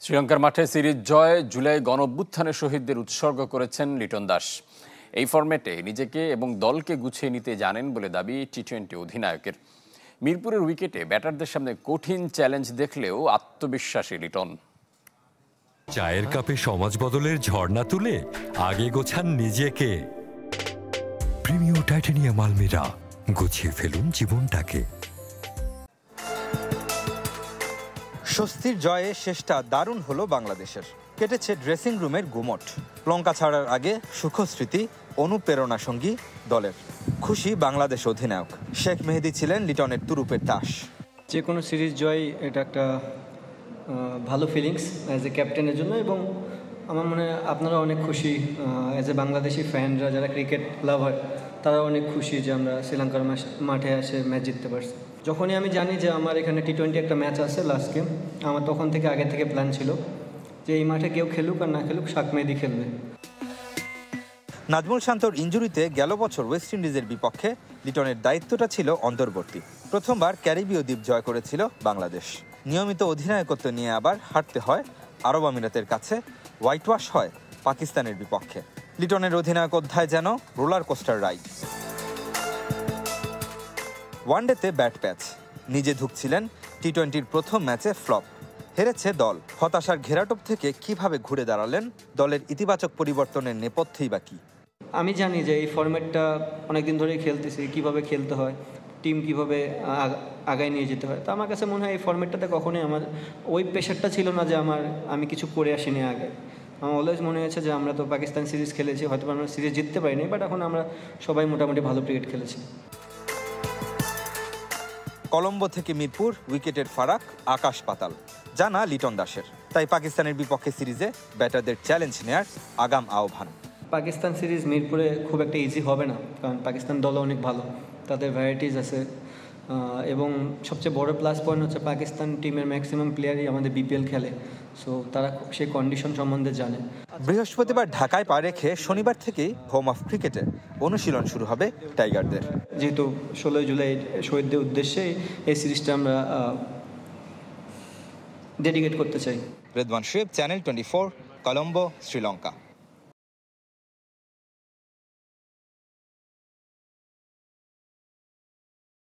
শ্রীলঙ্কার মাঠে সিরিজ জয়, জুলাই গণঅভ্যুত্থানে শহীদদের উৎসর্গ করেছেন লিটন দাস। এই ফরম্যাটে নিজেকে এবং দলকে গুছিয়ে নিতে জানেন বলে দাবি টি-20 অধিনায়কের। মিরপুরের উইকেটে ব্যাটারদের সামনে কঠিন চ্যালেঞ্জ দেখলেও আত্মবিশ্বাসী লিটন। চায়ের কাপে সমাজ বদলের ঝর্ণা তুলে আগে গোছান নিজেকে। প্রিমিয়ার টাইটানিয়াম আলমিরা, গুছিয়ে ফেলুন জীবনটাকে। স্বস্তির জয়ে শেষটা দারুণ হলো বাংলাদেশের। কেটেছে ড্রেসিং রুমের গুমট। লঙ্কা ছাড়ার আগে সুখস্মৃতি, অনুপ্রেরণা সঙ্গী দলের। খুশি বাংলাদেশ অধিনায়ক। শেখ মেহেদী ছিলেন লিটনের তুরুপের তাস। যে কোনো সিরিজ জয় এটা একটা ভালো ফিলিংস অ্যাজ এ ক্যাপ্টেনের জন্য, এবং আমার মনে হয় আপনারা অনেক খুশি অ্যাজ এ বাংলাদেশি ফ্যানরা, যারা ক্রিকেট লাভার, তারা অনেক খুশি যে আমরা শ্রীলঙ্কার মাঠে এসে ম্যাচ জিততে পারছি। যখনই আমি জানি যে আমার এখানে টি-20 একটা ম্যাচ আছে লাস্ট গেম, আমার তখন থেকে আগে থেকে প্ল্যান ছিল যে এই মাঠে কেউ খেলুক আর না খেলুক, শেখ মেহেদী খেলবে। নাজমুল শান্তর ইনজুরিতে গেল বছর ওয়েস্ট ইন্ডিজের বিপক্ষে লিটনের দায়িত্বটা ছিল অন্তর্বর্তী। প্রথমবার ক্যারিবীয় দ্বীপ জয় করেছিল বাংলাদেশ। নিয়মিত অধিনায়কত্ব নিয়ে আবার হারতে হয় আরব আমিরাতের কাছে, হোয়াইট ওয়াশ হয় পাকিস্তানের বিপক্ষে। লিটনের অধিনায়ক অধ্যায় যেন রোলার কোস্টার রাইড। ওয়ানডেতে ব্যাট প্যাচ, নিজে ধুঁকছিলেন টি-20-র প্রথম ম্যাচে ফ্লপ, হেরেছে দল। হতাশার ঘেরাটোপ থেকে কিভাবে ঘুরে দাঁড়ালেন, দলের ইতিবাচক পরিবর্তনের নেপথ্যেই বা কি? আমি জানি যে এই ফরম্যাটটা অনেকদিন ধরেই খেলতেছি, কিভাবে খেলতে হয়, টিম কিভাবে আগায় নিয়ে যেতে হয়। তো আমার কাছে মনে হয় এই ফরম্যাটটাতে কখনোই আমার ওই প্রেশারটা ছিল না যে আমি কিছু করে আসিনি আগে। আমার অলওয়েজ মনে হয়েছে যে আমরা তো পাকিস্তান সিরিজ খেলেছি, হয়তো আমরা সিরিজ জিততে পারিনি, বাট এখন আমরা সবাই মোটামুটি ভালো ক্রিকেট খেলেছি। কলম্বো থেকে মিরপুর, উইকেটের ফারাক আকাশ পাতাল, জানা লিটন দাসের। তাই পাকিস্তানের বিপক্ষে সিরিজে ব্যাটারদের চ্যালেঞ্জ নেয়ার আগাম আহ্বান। পাকিস্তান সিরিজ মিরপুরে খুব একটা ইজি হবে না, কারণ পাকিস্তান দল অনেক ভালো, তাদের ভ্যারাইটিস আছে, এবং সবচেয়ে বড় প্লাস পয়েন্ট হচ্ছে পাকিস্তান টিমের ম্যাক্সিমাম প্লেয়ারই আমাদের বিপিএল খেলে, সো তারা সেই কন্ডিশন সম্বন্ধে জানে। বৃহস্পতিবার ঢাকায় পা রেখে শনিবার থেকেই হোম অফ ক্রিকেটে অনুশীলন শুরু হবে টাইগারদের। যেহেতু 16 জুলাই শহীদদের উদ্দেশ্যে এই সিরিজটা আমরা ডেডিকেট করতে চাই। রেদওয়ান শোয়েব, চ্যানেল 24, কলম্বো, শ্রীলঙ্কা।